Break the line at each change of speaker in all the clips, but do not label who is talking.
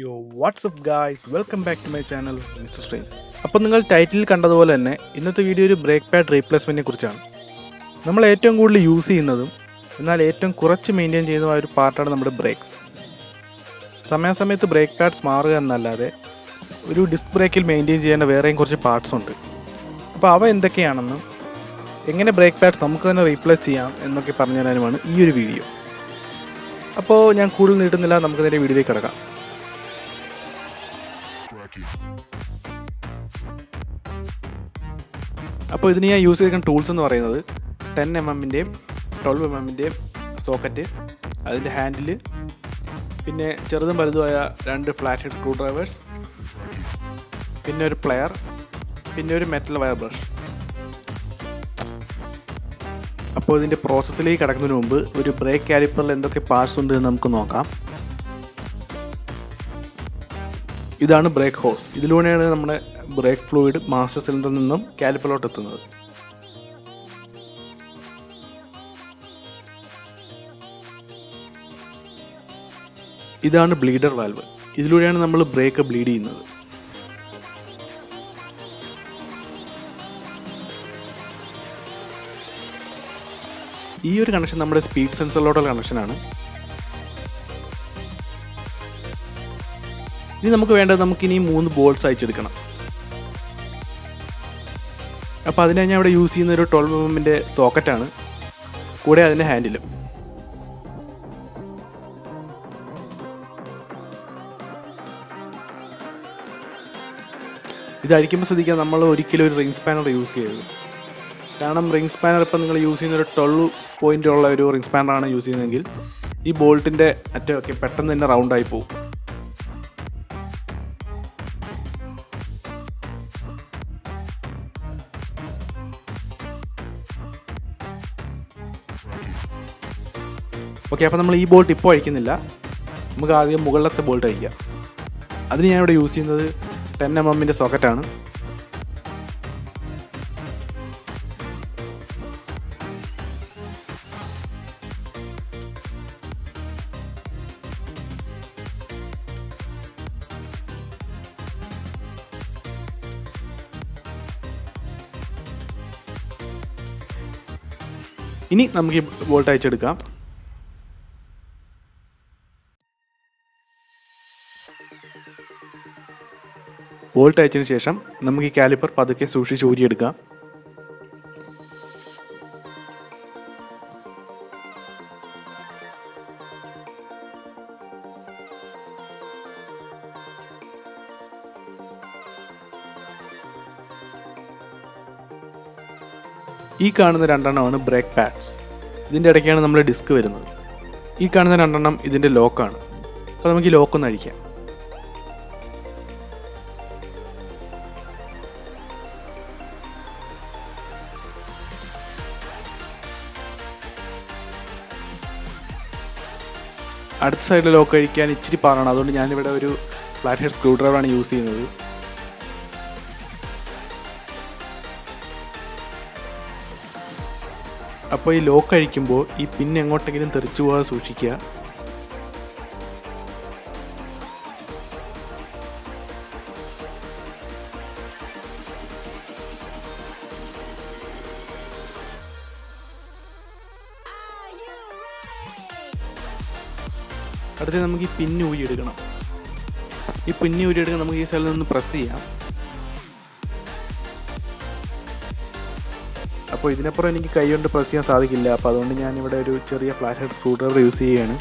യോ what's up guys, welcome back to my channel Mister Strange. അപ്പോൾ നിങ്ങൾ ടൈറ്റിൽ കണ്ടതുപോലെ തന്നെ ഇന്നത്തെ വീഡിയോ ഒരു ബ്രേക്ക് പാഡ് റീപ്ലേസ്മെൻറ്റിനെ കുറിച്ചാണ്. നമ്മൾ ഏറ്റവും കൂടുതൽ യൂസ് ചെയ്യുന്നതും എന്നാൽ ഏറ്റവും കുറച്ച് മെയിൻറ്റെയിൻ ചെയ്യുന്നതുമായ ഒരു പാർട്ടാണ് നമ്മുടെ ബ്രേക്സ്. സമയാസമയത്ത് ബ്രേക്ക് പാഡ്സ് മാറുക എന്നല്ലാതെ ഒരു ഡിസ്ക് ബ്രേക്കിൽ മെയിൻറ്റെയിൻ ചെയ്യേണ്ട വേറെയും കുറച്ച് പാർട്സ് ഉണ്ട്. അപ്പോൾ അവ എന്തൊക്കെയാണെന്നും എങ്ങനെ ബ്രേക്ക് പാഡ്സ് നമുക്ക് തന്നെ റീപ്ലേസ് ചെയ്യാം എന്നൊക്കെ പറഞ്ഞു തരാനുമാണ് ഈ ഒരു വീഡിയോ. അപ്പോൾ ഞാൻ കൂടുതൽ നീട്ടുന്നില്ല, നമുക്ക് നേരെ വീഡിയോയിലേക്ക് കിടക്കാം. അപ്പോൾ ഇതിന് ഞാൻ യൂസ് ചെയ്തിരിക്കുന്ന ടൂൾസ് എന്ന് പറയുന്നത് 10mm-ൻ്റെയും 12mm-ൻ്റെയും സോക്കറ്റ്, അതിൻ്റെ ഹാൻഡില്, പിന്നെ ചെറുതും വലുതുമായ 2 ഫ്ലാറ്റ് ഹെഡ് സ്ക്രൂ ഡ്രൈവേഴ്സ്, പിന്നെ ഒരു പ്ലെയർ, പിന്നെ ഒരു മെറ്റൽ വയർ ബ്രഷ്. അപ്പോൾ ഇതിൻ്റെ പ്രോസസ്സിലേക്ക് കിടക്കുന്നതിന് മുമ്പ് ഒരു ബ്രേക്ക് കാലിപ്പറിൽ എന്തൊക്കെ പാർട്സ് ഉണ്ട് എന്ന് നമുക്ക് നോക്കാം. ഇതാണ് ബ്രേക്ക് ഹോസ്. ഇതിലൂടെയാണ് നമ്മുടെ ബ്രേക്ക് ഫ്ലൂയിഡ് മാസ്റ്റർ സിലിണ്ടറിൽ നിന്നും കാലിപ്പറിലോട്ട് എത്തുന്നത്. ഇതാണ് ബ്ലീഡർ വാൽവ്. ഇതിലൂടെയാണ് നമ്മൾ ബ്രേക്ക് ബ്ലീഡ് ചെയ്യുന്നത്. ഈ ഒരു കണക്ഷൻ നമ്മുടെ സ്പീഡ് സെൻസറിലോട്ടുള്ള കണക്ഷനാണ്. ഇനി നമുക്ക് വേണ്ടത് നമുക്കിനി 3 ബോൾട്ട്സ് അയച്ചെടുക്കണം. അപ്പോൾ അതിനായി ഞാൻ ഇവിടെ യൂസ് ചെയ്യുന്ന ഒരു 12mm-ൻ്റെ സോക്കറ്റാണ്, കൂടെ അതിൻ്റെ ഹാൻഡിലും. ഇത് അഴിക്കുമ്പോൾ ശ്രദ്ധിക്കുക, നമ്മൾ ഒരിക്കലും ഒരു റിംഗ് സ്പാനർ യൂസ് ചെയ്യരുത്. കാരണം റിംഗ് സ്പാനർ ഇപ്പം നിങ്ങൾ യൂസ് ചെയ്യുന്ന ഒരു 12 പോയിൻ്റ് ഉള്ള ഒരു റിംഗ് സ്പാനറാണ് യൂസ് ചെയ്യുന്നതെങ്കിൽ ഈ ബോൾട്ടിൻ്റെ അറ്റമൊക്കെ പെട്ടെന്ന് തന്നെ റൗണ്ടായി പോകും. ഓക്കെ, അപ്പോൾ നമ്മൾ ഈ ബോൾട്ട് ഇപ്പോൾ അഴിക്കുന്നില്ല. നമുക്ക് ആദ്യം മുകളിലത്തെ ബോൾട്ട് അഴിക്കാം. അതിന് ഞാനിവിടെ യൂസ് ചെയ്യുന്നത് 10mm-ൻ്റെ സോക്കറ്റാണ്. ഇനി നമുക്ക് ഈ ബോൾട്ട് അയച്ചെടുക്കാം. ബോൾട്ട് അയച്ചതിന് ശേഷം നമുക്ക് ഈ കാലിപ്പർ പതുക്കെ സൂക്ഷിച്ച് ഊരിയെടുക്കാം. ഈ കാണുന്ന 2 ബ്രേക്ക് പാഡ്സ്. ഇതിൻ്റെ ഇടയ്ക്കാണ് നമ്മുടെ ഡിസ്ക് വരുന്നത്. ഈ കാണുന്ന 2 ഇതിൻ്റെ ലോക്കാണ്. അപ്പോൾ നമുക്ക് ഈ ലോക്കൊന്ന് അഴിക്കാം. അടുത്ത സൈഡിൽ ലോക്ക് അഴിക്കാൻ ഇച്ചിരി പാടാണ്. അതുകൊണ്ട് ഞാനിവിടെ ഒരു ഫ്ലാറ്റ് ഹെഡ് സ്ക്രൂ ഡ്രൈവറാണ് യൂസ് ചെയ്യുന്നത്. അപ്പോൾ ഈ ലോക്ക് അഴിക്കുമ്പോൾ ഈ പിൻ എങ്ങോട്ടെങ്കിലും തെറിച്ചു പോകാതെ സൂക്ഷിക്കുക. അടുത്ത് നമുക്ക് ഈ പിന്ന് ഊരിയെടുക്കണം. ഈ പിന്ന് ഊരിയെടുക്കാൻ നമുക്ക് ഈ സൈഡിൽ നിന്ന് പ്രസ് ചെയ്യാം. അപ്പോൾ ഇതിനപ്പുറം എനിക്ക് കൈ കൊണ്ട് പ്രസ് ചെയ്യാൻ സാധിക്കില്ല. അപ്പോൾ അതുകൊണ്ട് ഞാനിവിടെ ഒരു ചെറിയ flat head screw driver use ചെയ്യുകയാണ്.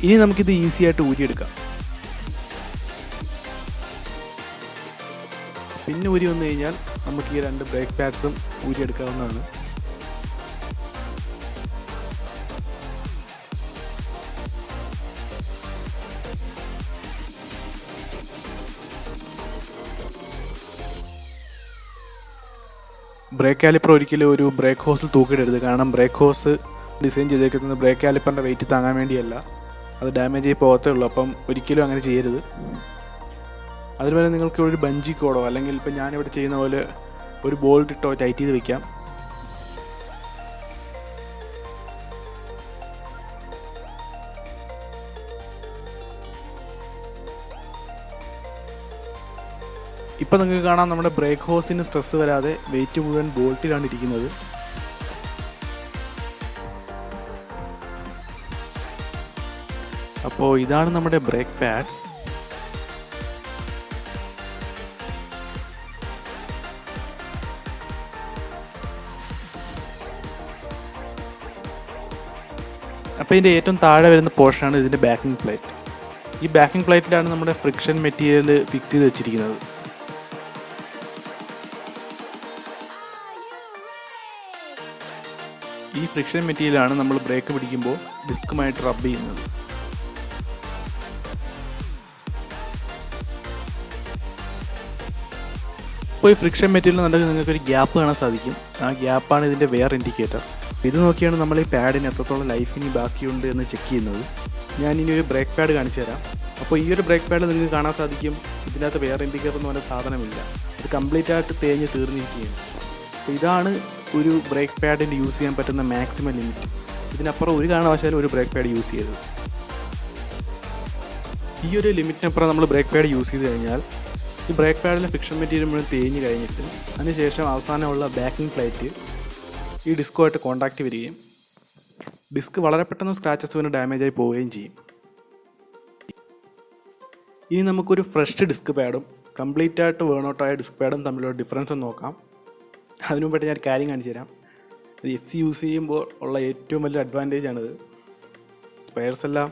ഇനി നമുക്കിത് ഈസി ആയിട്ട് ഊരിയെടുക്കാം. പിന്നെ ഊരി വന്നു കഴിഞ്ഞാൽ നമുക്ക് ഈ 2 ബ്രേക്ക് പാഡ്സും ഊരിയെടുക്കാവുന്നതാണ്. ബ്രേക്ക് കാലിപ്പർ ഒരിക്കലും ഒരു ബ്രേക്ക് ഹോസിൽ തൂക്കിയിടരുത്. കാരണം ബ്രേക്ക് ഹോസ് ഡിസൈൻ ചെയ്തേക്കുന്നത് ബ്രേക്ക് കാലിപ്പറിൻ്റെ വെയിറ്റ് താങ്ങാൻ വേണ്ടിയല്ല, അത് ഡാമേജ് ആയി പോകത്തേ ഉള്ളൂ. അപ്പം ഒരിക്കലും അങ്ങനെ ചെയ്യരുത്. അതുപോലെ നിങ്ങൾക്ക് ഒരു ബഞ്ചി കോഡോ അല്ലെങ്കിൽ ഇപ്പം ഞാനിവിടെ ചെയ്യുന്ന പോലെ ഒരു ബോൾട്ട് ഇട്ടോ ടൈറ്റ് ചെയ്ത് വെക്കാം. ഇപ്പോൾ നിങ്ങൾക്ക് കാണാം നമ്മുടെ ബ്രേക്ക് ഹോസിന് സ്ട്രെസ് വരാതെ വെയിറ്റ് മുഴുവൻ ബോൾട്ടിലാണ് ഇരിക്കുന്നത്. അപ്പോൾ ഇതാണ് നമ്മുടെ ബ്രേക്ക് പാഡ്സ്. അപ്പോൾ ഇതിൻ്റെ ഏറ്റവും താഴെ വരുന്ന പോർഷനാണ് ഇതിൻ്റെ ബാക്കിംഗ് പ്ലേറ്റ്. ഈ ബാക്കിംഗ് പ്ലേറ്റിലാണ് നമ്മുടെ ഫ്രിക്ഷൻ മെറ്റീരിയൽ ഫിക്സ് ചെയ്ത് വെച്ചിരിക്കുന്നത്. ഈ ഫ്രിക്ഷൻ മെറ്റീരിയലാണ് നമ്മൾ ബ്രേക്ക് പിടിക്കുമ്പോൾ ഡിസ്കുമായിട്ട് റബ്ബ് ചെയ്യുന്നത്. ഇപ്പോൾ ഈ ഫ്രിക്ഷൻ മെറ്റീരിയൽ ഉണ്ടെങ്കിൽ നിങ്ങൾക്കൊരു ഗ്യാപ്പ് കാണാൻ സാധിക്കും. ആ ഗ്യാപ്പാണ് ഇതിൻ്റെ വെയർ ഇൻഡിക്കേറ്റർ. ഇത് നോക്കിയാണ് നമ്മൾ ഈ പാഡിന് എത്രത്തോളം ലൈഫ് ഇനി ബാക്കിയുണ്ട് എന്ന് ചെക്ക് ചെയ്യുന്നത്. ഞാൻ ഇനി ഒരു ബ്രേക്ക് പാഡ് കാണിച്ചു തരാം. അപ്പോൾ ഈ ഒരു ബ്രേക്ക് പാഡ് നിങ്ങൾക്ക് കാണാൻ സാധിക്കും, ഇതിനകത്ത് വെയർ ഇൻഡിക്കേറ്റർ എന്ന് പറഞ്ഞ സാധനമില്ല. ഇത് കംപ്ലീറ്റ് ആയിട്ട് തേഞ്ഞ് തീർന്നിരിക്കുകയാണ്. അപ്പോൾ ഇതാണ് ഒരു ബ്രേക്ക് പാഡിന് യൂസ് ചെയ്യാൻ പറ്റുന്ന മാക്സിമം ലിമിറ്റ്. ഇതിനപ്പുറം ഒരു കാരണവശാലും ഒരു ബ്രേക്ക് പാഡ് യൂസ് ചെയ്തത്. ഈ ഒരു ലിമിറ്റിനപ്പുറം നമ്മൾ ബ്രേക്ക് പാഡ് യൂസ് ചെയ്ത് കഴിഞ്ഞാൽ ഈ ബ്രേക്ക് പാഡിലെ ഫിക്ഷൻ മെറ്റീരിയൽ മുഴുവൻ തേഞ്ഞ് കഴിഞ്ഞിട്ട് അതിനുശേഷം അവസാനമുള്ള ബാക്കിംഗ് പ്ലേറ്റ് ഈ ഡിസ്കുമായിട്ട് കോൺടാക്റ്റ് വരികയും ഡിസ്ക് വളരെ പെട്ടെന്ന് സ്ക്രാച്ചസ് വന്ന് ഡാമേജായി പോവുകയും ചെയ്യും. ഇനി നമുക്കൊരു ഫ്രഷ് ഡിസ്ക് പാഡും കംപ്ലീറ്റ് ആയിട്ട് വേണോട്ടായ ഡിസ്ക് പാഡും തമ്മിലുള്ള ഡിഫറൻസ് ഒന്ന് നോക്കാം. അതിനു മുമ്പായിട്ട് ഞാൻ കാര്യം കാണിച്ചു തരാം. FC യൂസ് ചെയ്യുമ്പോൾ ഉള്ള ഏറ്റവും വലിയ അഡ്വാൻറ്റേജ് ആണിത്. സ്പെയർസ് എല്ലാം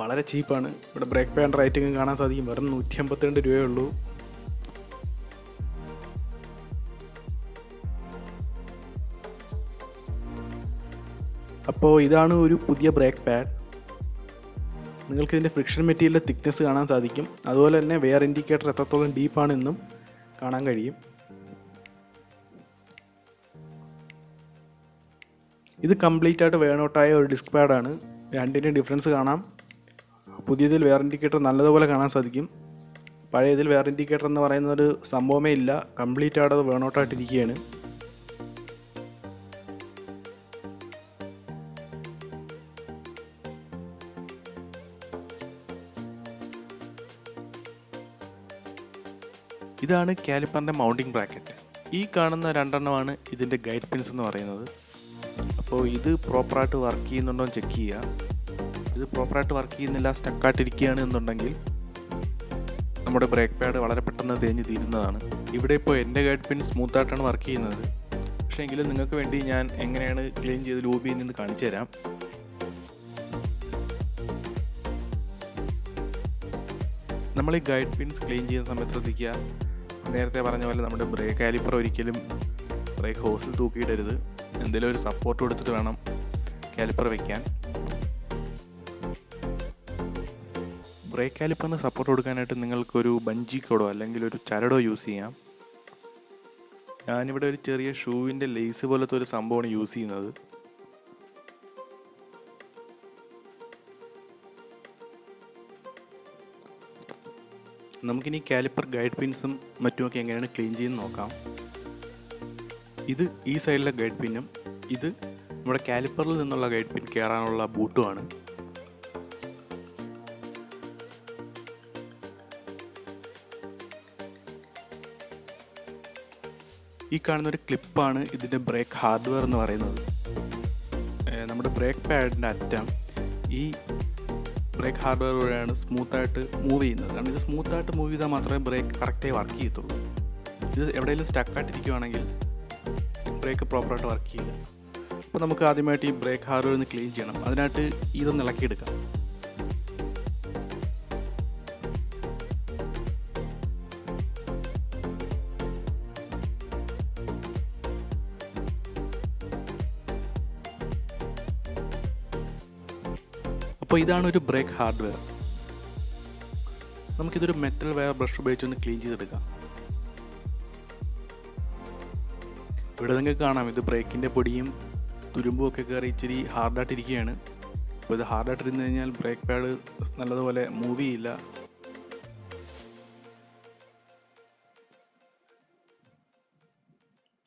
വളരെ ചീപ്പാണ്. ഇവിടെ ബ്രേക്ക് പാഡ് റേറ്റിംഗ് കാണാൻ സാധിക്കും, വെറും 152 രൂപയേ ഉള്ളൂ. അപ്പോൾ ഇതാണ് ഒരു പുതിയ ബ്രേക്ക് പാഡ്. നിങ്ങൾക്ക് ഇതിൻ്റെ ഫ്രിക്ഷൻ മെറ്റീരിയലിൻ്റെ തിക്നെസ് കാണാൻ സാധിക്കും. അതുപോലെ തന്നെ വെയർ ഇൻഡിക്കേറ്റർ എത്രത്തോളം ഡീപ്പാണെന്നും കാണാൻ കഴിയും. ഇത് കംപ്ലീറ്റ് ആയിട്ട് വേണോട്ടായ ഒരു ഡിസ്ക് പാഡാണ്. രണ്ടിൻ്റെയും ഡിഫറൻസ് കാണാം. പുതിയതിൽ വെയർ ഇൻഡിക്കേറ്റർ നല്ലതുപോലെ കാണാൻ സാധിക്കും. പഴയതിൽ വെയർ ഇൻഡിക്കേറ്റർ എന്ന് പറയുന്ന ഒരു സംഭവമേ ഇല്ല. കംപ്ലീറ്റ് ആയിട്ട് അത് വേണോട്ടായിട്ടിരിക്കുകയാണ്. ഇതാണ് കാലിപ്പറിൻ്റെ മൗണ്ടിങ് ബ്രാക്കറ്റ്. ഈ കാണുന്ന രണ്ടെണ്ണമാണ് ഇതിൻ്റെ ഗൈഡ് പിൻസ് എന്ന് പറയുന്നത്. അപ്പോൾ ഇത് പ്രോപ്പറായിട്ട് വർക്ക് ചെയ്യുന്നുണ്ടോ എന്ന് ചെക്ക് ചെയ്യുക. ഇത് പ്രോപ്പറായിട്ട് വർക്ക് ചെയ്യുന്നില്ല, സ്റ്റക്കായിട്ടിരിക്കുകയാണ് എന്നുണ്ടെങ്കിൽ നമ്മുടെ ബ്രേക്ക് പാഡ് വളരെ പെട്ടെന്ന് തേഞ്ഞ് തീരുന്നതാണ്. ഇവിടെ ഇപ്പോൾ എൻ്റെ ഗൈഡ് പിൻ സ്മൂത്തായിട്ടാണ് വർക്ക് ചെയ്യുന്നത്. പക്ഷേ എങ്കിലും നിങ്ങൾക്ക് വേണ്ടി ഞാൻ എങ്ങനെയാണ് ക്ലീൻ ചെയ്ത് ലൂബ് ചെയ്യുന്നതെന്ന് കാണിച്ചു തരാം. നമ്മൾ ഈ ഗൈഡ് പിൻസ് ക്ലീൻ ചെയ്യുന്ന സമയത്ത് ശ്രദ്ധിക്കുക, നേരത്തെ പറഞ്ഞ പോലെ നമ്മുടെ ബ്രേക്ക് കാലിപ്പർ ഒരിക്കലും ബ്രേക്ക് ഹോസിൽ തൂക്കിയിടരുത്. എന്തെങ്കിലും ഒരു സപ്പോർട്ട് കൊടുത്തിട്ട് വേണം കാലിപ്പർ വയ്ക്കാൻ. ബ്രേക്ക് കാലിപ്പറിന് സപ്പോർട്ട് കൊടുക്കാനായിട്ട് നിങ്ങൾക്കൊരു ബഞ്ചി കോഡോ അല്ലെങ്കിൽ ഒരു ചരടോ യൂസ് ചെയ്യാം. ഞാനിവിടെ ഒരു ചെറിയ ഷൂവിൻ്റെ ലേസ് പോലത്തെ ഒരു സംഭവമാണ് യൂസ് ചെയ്യുന്നത്. നമുക്കിനി കാലിപ്പർ ഗൈഡ് പിൻസും മറ്റുമൊക്കെ എങ്ങനെയാണ് ക്ലീൻ ചെയ്യുന്നത് നോക്കാം. ഇത് ഈ സൈഡിലെ ഗൈഡ് പിന്നും ഇത് നമ്മുടെ കാലിപ്പറിൽ നിന്നുള്ള ഗൈഡ് പിൻ കയറാനുള്ള ബൂട്ടുമാണ്. ഈ കാണുന്നൊരു ക്ലിപ്പാണ് ഇതിൻ്റെ ബ്രേക്ക് ഹാർഡ്വെയർ എന്ന് പറയുന്നത്. നമ്മുടെ ബ്രേക്ക് പാഡിൻ്റെ അറ്റം ഈ ബ്രേക്ക് ഹാർഡ്വെയർ വഴിയാണ് സ്മൂത്തായിട്ട് മൂവ് ചെയ്യുന്നത്. കാരണം ഇത് സ്മൂത്തായിട്ട് മൂവ് ചെയ്താൽ മാത്രമേ ബ്രേക്ക് കറക്റ്റായി വർക്ക് ചെയ്യത്തുള്ളൂ. ഇത് എവിടെയെങ്കിലും സ്റ്റക്കായിട്ടിരിക്കുകയാണെങ്കിൽ ബ്രേക്ക് പ്രോപ്പറായിട്ട് വർക്ക് ചെയ്യില്ല. അപ്പോൾ നമുക്ക് ആദ്യമായിട്ട് ഈ ബ്രേക്ക് ഹാർഡ്വെയർ ഒന്ന് ക്ലീൻ ചെയ്യണം. അതിനായിട്ട് ഇതൊന്ന് ഇളക്കിയെടുക്കാം. അപ്പോൾ ഇതാണ് ഒരു ബ്രേക്ക് ഹാർഡ്വെയർ. നമുക്കിതൊരു മെറ്റൽ വയർ ബ്രഷ് ഉപയോഗിച്ചൊന്ന് ക്ലീൻ ചെയ്തെടുക്കാം. ഇവിടെ നിങ്ങൾക്ക് കാണാം, ഇത് ബ്രേക്കിൻ്റെ പൊടിയും തുരുമ്പും ഒക്കെ കയറി ഇച്ചിരി ഹാർഡായിട്ടിരിക്കുകയാണ്. അപ്പോൾ ഇത് ഹാർഡായിട്ടിരുന്ന് കഴിഞ്ഞാൽ ബ്രേക്ക് പാഡ് നല്ലതുപോലെ മൂവ് ചെയ്യില്ല.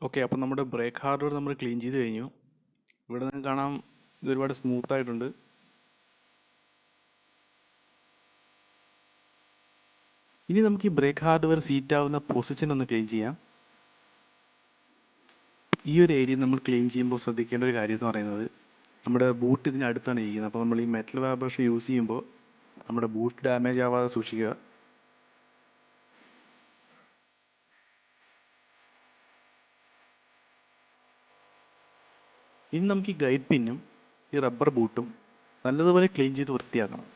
ഓക്കെ, അപ്പോൾ നമ്മുടെ ബ്രേക്ക് ഹാർഡ്വെയർ നമ്മൾ ക്ലീൻ ചെയ്ത് കഴിഞ്ഞു. ഇവിടെ നിങ്ങൾക്ക് കാണാം, ഇത് ഒരുപാട് സ്മൂത്തായിട്ടുണ്ട്. ഇനി നമുക്ക് ഈ ബ്രേക്ക് ഹാർഡ്വെയർ സീറ്റ് ആവുന്ന പൊസിഷൻ ഒന്ന് ക്ലീൻ ചെയ്യാം. ഈ ഒരു ഏരിയ നമ്മൾ ക്ലീൻ ചെയ്യുമ്പോൾ ശ്രദ്ധിക്കേണ്ട ഒരു കാര്യം എന്ന് പറയുന്നത്, നമ്മുടെ ബൂട്ട് ഇതിനടുത്താണ് ഇരിക്കുന്നത്. അപ്പോൾ നമ്മൾ ഈ മെറ്റൽ വെയർ ബ്രഷ് യൂസ് ചെയ്യുമ്പോൾ നമ്മുടെ ബൂട്ട് ഡാമേജ് ആവാതെ സൂക്ഷിക്കുക. ഇനി നമുക്ക് ഈ ഗൈഡ് പിന്നും ഈ റബ്ബർ ബൂട്ടും നല്ലതുപോലെ ക്ലീൻ ചെയ്ത് വൃത്തിയാക്കണം.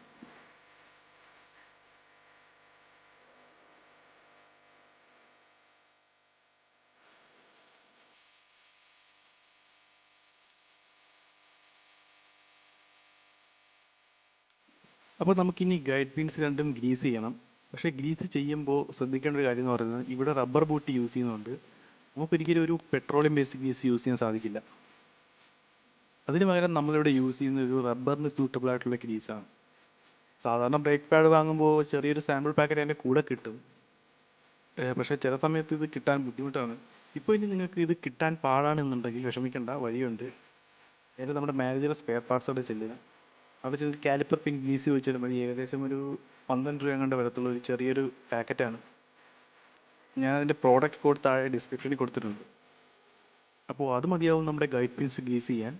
അപ്പോൾ നമുക്കിനി ഗൈഡ് പിൻസ് രണ്ടും ഗ്രീസ് ചെയ്യണം. പക്ഷേ ഗ്രീസ് ചെയ്യുമ്പോൾ ശ്രദ്ധിക്കേണ്ട ഒരു കാര്യം എന്ന് പറയുന്നത്, ഇവിടെ റബ്ബർ ബൂട്ട് യൂസ് ചെയ്യുന്നതുകൊണ്ട് നമുക്കൊരിക്കലും ഒരു പെട്രോളിയം ബേസ്ഡ് ഗ്രീസ് യൂസ് ചെയ്യാൻ സാധിക്കില്ല. അതിന് പകരം നമ്മളിവിടെ യൂസ് ചെയ്യുന്ന ഒരു റബ്ബറിന് സ്യൂട്ടബിൾ ആയിട്ടുള്ള ഗ്രീസാണ്. സാധാരണ ബ്രേക്ക് പാഡ് വാങ്ങുമ്പോൾ ചെറിയൊരു സാമ്പിൾ പാക്കറ്റ് അതിൻ്റെ കൂടെ കിട്ടും. പക്ഷേ ചില സമയത്ത് ഇത് കിട്ടാൻ ബുദ്ധിമുട്ടാണ്. ഇപ്പോൾ ഇനി നിങ്ങൾക്ക് ഇത് കിട്ടാൻ പാടാണെന്നുണ്ടെങ്കിൽ വിഷമിക്കേണ്ട, വഴിയുണ്ട്. നേരെ നമ്മുടെ മാനേജറുടെ സ്പെയർ പാർട്സോടെ ചെല്ലുക. അവിടെ ചെന്ന് കാലിപ്പർ പിൻ ഗ്രീസ് ചോദിച്ചാൽ മതി. ഏകദേശം ഒരു 12 രൂപ കണ്ട് വരത്തുള്ള ഒരു ചെറിയൊരു പാക്കറ്റാണ്. ഞാൻ അതിൻ്റെ പ്രോഡക്റ്റ് കോഡ് താഴെ ഡിസ്ക്രിപ്ഷനിൽ കൊടുത്തിട്ടുണ്ട്. അപ്പോൾ അത് മതിയാവും നമ്മുടെ ഗൈഡ് പിൻസ് ഗ്രീസ് ചെയ്യാൻ.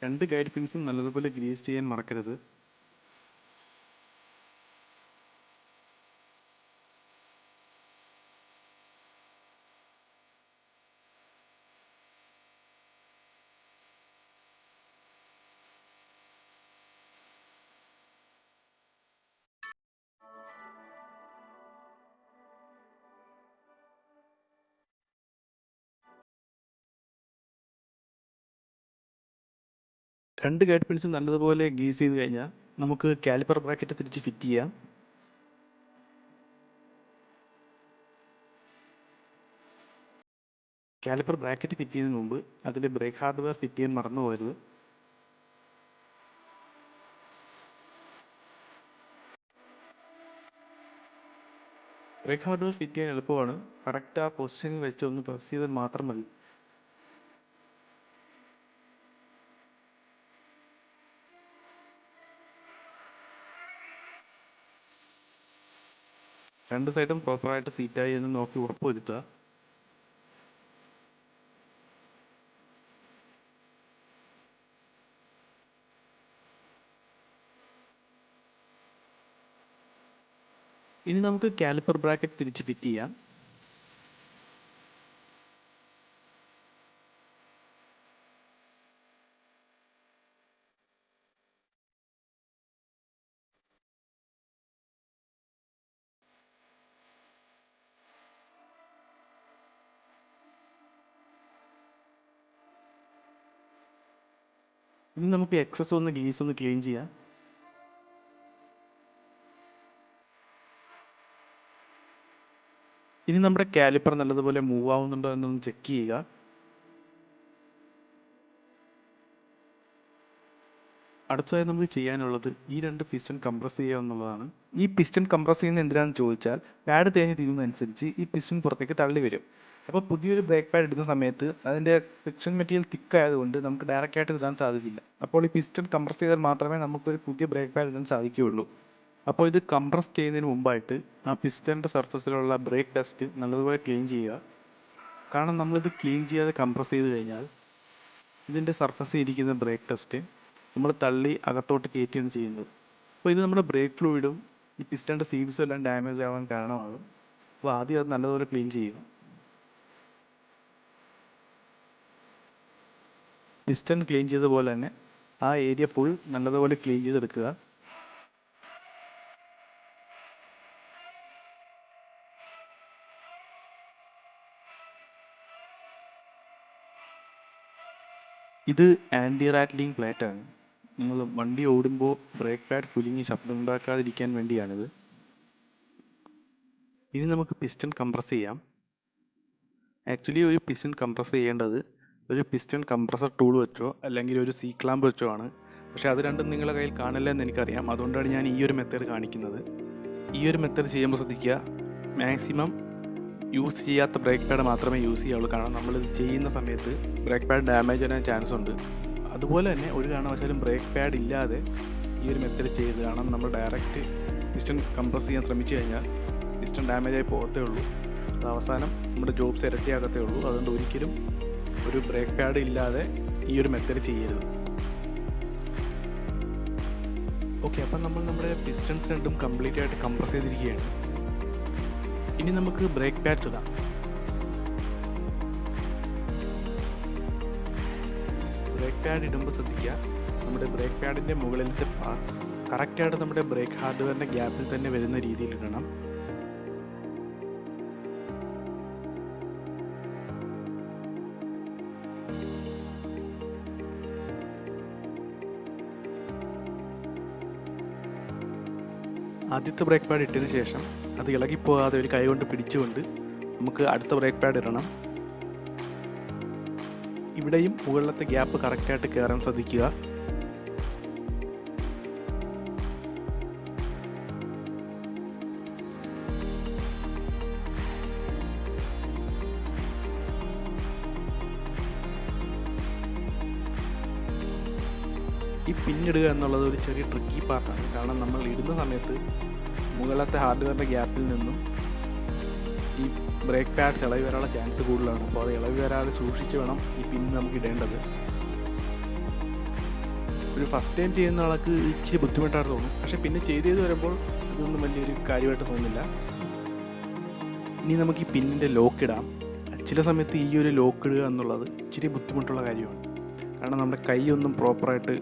രണ്ട് ഗൈഡ് പിൻസും നല്ലതുപോലെ ഗ്രീസ് ചെയ്യാൻ മറക്കരുത്. രണ്ട് ഗൈഡ് പിൻസും നല്ലതുപോലെ ഗ്രീസ് ചെയ്ത് കഴിഞ്ഞാൽ നമുക്ക് കാലിപ്പർ ബ്രാക്കറ്റ് തിരിച്ച് ഫിറ്റ് ചെയ്യാം. കാലിപ്പർ ബ്രാക്കറ്റ് ഫിറ്റ് ചെയ്യുന്നതിന് മുമ്പ് അതിൽ ബ്രേക്ക് ഹാർഡ്വെയർ ഫിറ്റ് ചെയ്യാൻ മറന്നു പോകരുത്. ബ്രേക്ക് ഹാർഡ്വെയർ ഫിറ്റ് ചെയ്യാൻ എളുപ്പമാണ്. കറക്റ്റ് ആ പൊസിഷനിൽ വെച്ച് ഒന്ന് പ്രസ് ചെയ്താൽ മാത്രം മതി. രണ്ട് സൈഡും പ്രോപ്പറായിട്ട് സീറ്റായി എന്ന് നോക്കി ഉറപ്പുവരുത്തുക. ഇനി നമുക്ക് കാലിപ്പർ ബ്രാക്കറ്റ് തിരിച്ച് ഫിറ്റ് ചെയ്യാം. ഇനി നമുക്ക് എക്സസ് ഒന്ന് ഗ്രീസ് ഒന്ന് ക്ലീൻ ചെയ്യാം. ഇനി നമ്മുടെ കാലിപ്പർ നല്ലതുപോലെ മൂവ് ആവുന്നുണ്ടോ എന്നൊന്ന് ചെക്ക് ചെയ്യുക. അടുത്തതായി നമുക്ക് ചെയ്യാനുള്ളത് ഈ രണ്ട് പിസ്റ്റൺ കംപ്രസ് ചെയ്യുക എന്നുള്ളതാണ്. ഈ പിസ്റ്റൺ കംപ്രസ് ചെയ്യുന്നത് എന്തിനാണെന്ന് ചോദിച്ചാൽ, പാഡ് തേഞ്ഞ് തീരുന്നതനുസരിച്ച് ഈ പിസ്റ്റൺ പുറത്തേക്ക് തള്ളി വരും. അപ്പോൾ പുതിയൊരു ബ്രേക്ക് പാഡ് ഇടുന്ന സമയത്ത് അതിൻ്റെ ഫ്രിക്ഷൻ മെറ്റീരിയൽ തിക്ക് ആയതുകൊണ്ട് നമുക്ക് ഡയറക്റ്റ് ആയിട്ട് ഇടാൻ സാധിക്കില്ല. അപ്പോൾ ഈ പിസ്റ്റൺ കംപ്രസ് ചെയ്താൽ മാത്രമേ നമുക്കൊരു പുതിയ ബ്രേക്ക് പാഡ് ഇടാൻ സാധിക്കുകയുള്ളൂ. അപ്പോൾ ഇത് കംപ്രസ് ചെയ്യുന്നതിന് മുമ്പായിട്ട് ആ പിസ്റ്റണിൻ്റെ സർഫസിലുള്ള ബ്രേക്ക് ഡസ്റ്റ് നല്ലതുപോലെ ക്ലീൻ ചെയ്യുക. കാരണം നമ്മളിത് ക്ലീൻ ചെയ്യാതെ കംപ്രസ് ചെയ്ത് കഴിഞ്ഞാൽ ഇതിൻ്റെ സർഫസിൽ ഇരിക്കുന്ന ബ്രേക്ക് ഡസ്റ്റ് നമ്മൾ തള്ളി അകത്തോട്ട് കയറ്റുകയാണ് ചെയ്യുന്നത്. അപ്പോൾ ഇത് നമ്മുടെ ബ്രേക്ക് ഫ്ലൂയിഡും ഈ പിസ്റ്റണിൻ്റെ സീൽസും എല്ലാം ഡാമേജ് ആവാൻ കാരണമാകും. അപ്പോൾ ആദ്യം അത് നല്ലതുപോലെ ക്ലീൻ ചെയ്യുക. പിസ്റ്റൺ ക്ലീൻ ചെയ്തതുപോലെ തന്നെ ആ ഏരിയ ഫുൾ നല്ലതുപോലെ ക്ലീൻ ചെയ്തെടുക്കുക. ഇത് ആൻറ്റി റാറ്റ്ലിംഗ് പ്ലേറ്റാണ്. നിങ്ങൾ വണ്ടി ഓടുമ്പോൾ ബ്രേക്ക് പാഡ് കുലുങ്ങി ശബ്ദം ഉണ്ടാക്കാതിരിക്കാൻ വേണ്ടിയാണിത്. ഇനി നമുക്ക് പിസ്റ്റൺ കംപ്രസ് ചെയ്യാം. ആക്ച്വലി ഒരു പിസ്റ്റൺ കംപ്രസ് ചെയ്യേണ്ടത് ഒരു പിസ്റ്റൺ കംപ്രസർ ടൂൾ വെച്ചോ അല്ലെങ്കിൽ ഒരു സി ക്ലാമ്പ് വെച്ചോ ആണ്. പക്ഷേ അത് രണ്ടും നിങ്ങളുടെ കയ്യിൽ കാണില്ല എന്ന് എനിക്കറിയാം. അതുകൊണ്ടാണ് ഞാൻ ഈ ഒരു മെത്തേഡ് കാണിക്കുന്നത്. ഈ ഒരു മെത്തേഡ് ചെയ്യുമ്പോൾ ശ്രദ്ധിക്കുക, മാക്സിമം യൂസ് ചെയ്യാത്ത ബ്രേക്ക് പാഡ് മാത്രമേ യൂസ് ചെയ്യാവുള്ളൂ. കാരണം നമ്മളിത് ചെയ്യുന്ന സമയത്ത് ബ്രേക്ക് പാഡ് ഡാമേജ് വരാൻ ചാൻസ് ഉണ്ട്. അതുപോലെ തന്നെ ഒരു കാരണവശാലും ബ്രേക്ക് പാഡ് ഇല്ലാതെ ഈ ഒരു മെത്തേഡ് ചെയ്ത്, കാരണം നമ്മൾ ഡയറക്റ്റ് പിസ്റ്റൺ കംപ്രസ് ചെയ്യാൻ ശ്രമിച്ചു കഴിഞ്ഞാൽ പിസ്റ്റൺ ഡാമേജായി പോകത്തേ ഉള്ളൂ. അത് അവസാനം നമ്മുടെ ജോബ്സ് ഇരട്ടിയാകത്തേ ഉള്ളൂ. അതുകൊണ്ട് ഒരിക്കലും ഒരു ബ്രേക്ക് പാഡ് ഇല്ലാതെ ഈ ഒരു മെത്തേഡ് ചെയ്യരുത്. ഓക്കെ, അപ്പം നമ്മൾ നമ്മുടെ പിസ്റ്റൺസ് രണ്ടും കംപ്ലീറ്റ് ആയിട്ട് കംപ്രസ് ചെയ്തിരിക്കുകയാണ്. ഇനി നമുക്ക് ബ്രേക്ക് പാഡ്സ് ഇടാം. ബ്രേക്ക് പാഡ് ഇടുമ്പോൾ ശ്രദ്ധിക്കുക, നമ്മുടെ ബ്രേക്ക് പാഡിൻ്റെ മുകളിലത്തെ പാർട്ട് കറക്റ്റായിട്ട് നമ്മുടെ ബ്രേക്ക് ഹാർഡ്വെയറിൻ്റെ ഗ്യാപ്പിൽ തന്നെ വരുന്ന രീതിയിൽ ഇടണം. ആദ്യത്തെ ബ്രേക്ക് പാഡ് ഇട്ടതിന് ശേഷം അത് ഇളകിപ്പോകാതെ ഒരു കൈ കൊണ്ട് പിടിച്ചുകൊണ്ട് നമുക്ക് അടുത്ത ബ്രേക്ക് പാഡ് ഇടണം. ഇവിടെയും മുകളിലത്തെ ഗ്യാപ്പ് കറക്റ്റായിട്ട് കയറാൻ ശ്രദ്ധിക്കുക. ഈ പിന്നിടുക എന്നുള്ളത് ഒരു ചെറിയ ട്രിക്കി പാർട്ടാണ്. കാരണം നമ്മൾ ഇടുന്ന സമയത്ത് മുകളിലത്തെ ഹാർഡ്വെയറിൻ്റെ ഗ്യാപ്പിൽ നിന്നും ഈ ബ്രേക്ക് പാഡ്സ് ഇളകി വരാനുള്ള ചാൻസ് കൂടുതലാണ്. അപ്പോൾ അത് ഇളകി വരാതെ സൂക്ഷിച്ച് വേണം ഈ പിൻ നമുക്ക് ഇടേണ്ടത്. ഒരു ഫസ്റ്റ് ടൈം ചെയ്യുന്ന ആൾക്ക് ഇച്ചിരി ബുദ്ധിമുട്ടായിട്ട് തോന്നും, പക്ഷേ പിന്നെ ചെയ്ത് വരുമ്പോൾ ഇതൊന്നും വലിയൊരു കാര്യമായിട്ട് തോന്നില്ല. ഇനി നമുക്ക് ഈ പിന്നിൻ്റെ ലോക്ക് ഇടാം. ചില സമയത്ത് ഈ ഒരു ലോക്ക് ഇടുക എന്നുള്ളത് ഇച്ചിരി ബുദ്ധിമുട്ടുള്ള കാര്യമാണ്. കാരണം നമ്മുടെ കൈയൊന്നും പ്രോപ്പറായിട്ട്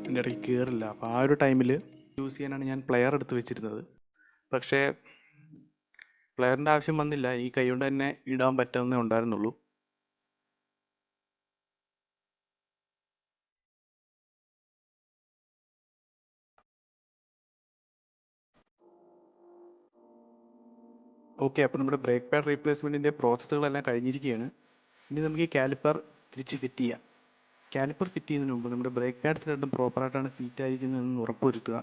എൻ്റെ ഇടയ്ക്ക് കയറില്ല. അപ്പോൾ ആ ഒരു ടൈമിൽ യൂസ് ചെയ്യാനാണ് ഞാൻ പ്ലെയർ എടുത്ത് വെച്ചിരുന്നത്. പക്ഷേ പ്ലെയറിൻ്റെ ആവശ്യം വന്നില്ല, ഈ കൈ കൊണ്ട് തന്നെ ഇടാൻ പറ്റുന്നേ ഉണ്ടായിരുന്നുള്ളൂ. ഓക്കെ, അപ്പോൾ നമ്മുടെ ബ്രേക്ക് പാഡ് റീപ്ലേസ്മെൻറ്റിൻ്റെ പ്രോസസ്സുകളെല്ലാം കഴിഞ്ഞിരിക്കുകയാണ്. ഇനി നമുക്ക് ഈ കാലിപ്പർ തിരിച്ച് ഫിറ്റ് ചെയ്യാം. കാലിപ്പർ ഫിറ്റ് ചെയ്യുന്നതിന് മുമ്പ് നമ്മുടെ ബ്രേക്ക് പാഡ്സ് രണ്ടും പ്രോപ്പറായിട്ടാണ് ഫിറ്റ് ആയിരിക്കുന്നതെന്ന് ഉറപ്പുവരുത്തുക.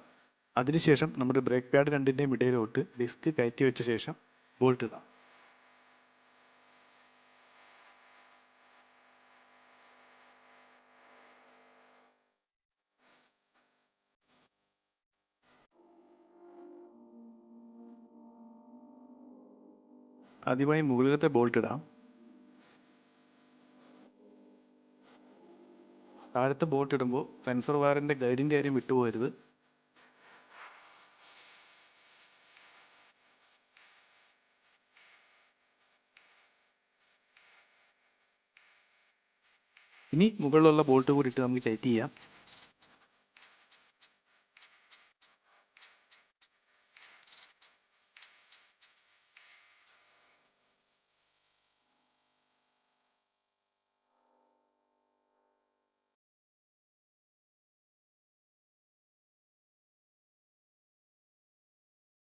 അതിനുശേഷം നമ്മുടെ ബ്രേക്ക് പാഡ് രണ്ടിൻ്റെയും ഇടയിലോട്ട് ഡിസ്ക് കയറ്റി വെച്ച ശേഷം ബോൾട്ട് ഇടാം. ആദ്യമായി മുകളിലത്തെ ബോൾട്ട് ഇടാം. താഴത്തെ ബോൾട്ട് ഇടുമ്പോൾ സെൻസർ വയറിൻ്റെ ഗൈഡിൻ്റെ കാര്യം വിട്ടുപോകരുത്. ഇനി മുകളിലുള്ള ബോൾട്ട് കൂടി ഇട്ട് നമുക്ക് ടൈറ്റ് ചെയ്യാം.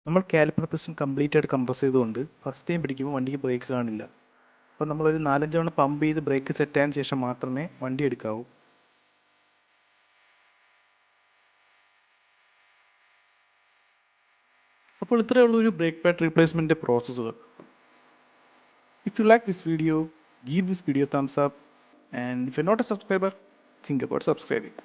നമ്മൾ കാലിപ്പർ പിസ്റ്റൺ കംപ്ലീറ്റ് ആയിട്ട് കംപ്രസ് ചെയ്തുകൊണ്ട് ഫസ്റ്റ് ടൈം പിടിക്കുമ്പോൾ വണ്ടിക്ക് ബ്രേക്ക് കാണില്ല. അപ്പോൾ നമ്മളൊരു 4-5 തവണ പമ്പ് ചെയ്ത് ബ്രേക്ക് സെറ്റ് ആയതിനു ശേഷം മാത്രമേ വണ്ടി എടുക്കാവൂ. അപ്പോൾ ഇത്രയേ ഉള്ളൂ ഒരു ബ്രേക്ക് പാഡ് റീപ്ലേസ്മെൻറ്റിൻ്റെ പ്രോസസ്സുകൾ. If you like this video, give this video a thumbs up, and if you're not a subscriber, think about subscribing.